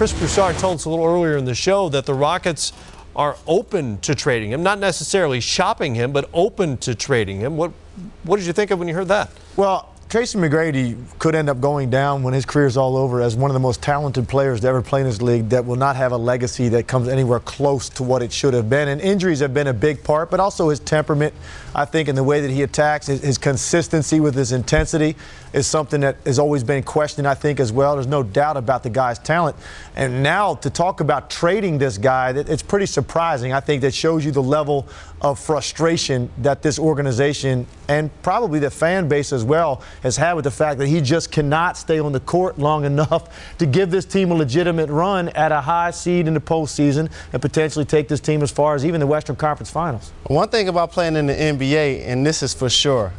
Chris Broussard told us a little earlier in the show that the Rockets are open to trading him, not necessarily shopping him, but open to trading him. What did you think of when you heard that? Well, Tracy McGrady could end up going down when his career's all over as one of the most talented players to ever play in this league that will not have a legacy that comes anywhere close to what it should have been. And injuries have been a big part, but also his temperament, I think, and the way that he attacks, his consistency with his intensity is something that has always been questioned, I think, as well. There's no doubt about the guy's talent. And now to talk about trading this guy, it's pretty surprising. I think that shows you the level of frustration that this organization and probably the fan base as well has had with the fact that he just cannot stay on the court long enough to give this team a legitimate run at a high seed in the postseason and potentially take this team as far as even the Western Conference Finals. One thing about playing in the NBA, and this is for sure,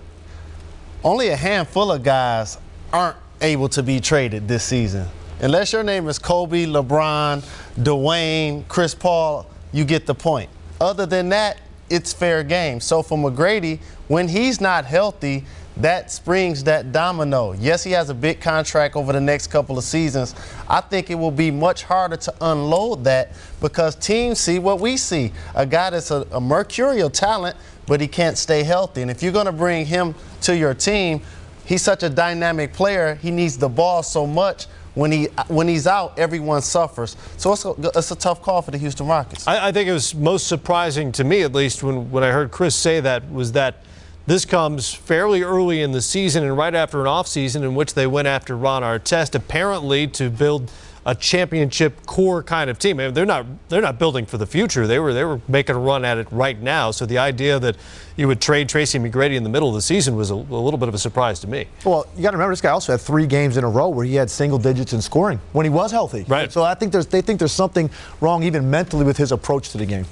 only a handful of guys aren't able to be traded this season. Unless your name is Kobe, LeBron, Dwayne, Chris Paul, you get the point. Other than that, it's fair game. So for McGrady, when he's not healthy, that springs that domino. Yes, he has a big contract over the next couple of seasons. I think it will be much harder to unload that because teams see what we see. A guy that's a mercurial talent, but he can't stay healthy. And if you're going to bring him to your team, he's such a dynamic player. He needs the ball so much. When he's out, everyone suffers. So it's a tough call for the Houston Rockets. I think it was most surprising to me, at least, when I heard Chris say that, was that this comes fairly early in the season and right after an offseason in which they went after Ron Artest, apparently to build a championship core kind of team. I mean, they're not building for the future. They were making a run at it right now. So the idea that you would trade Tracy McGrady in the middle of the season was a little bit of a surprise to me. Well, you got to remember this guy also had 3 games in a row where he had single digits in scoring when he was healthy. Right. So I think they think there's something wrong even mentally with his approach to the game.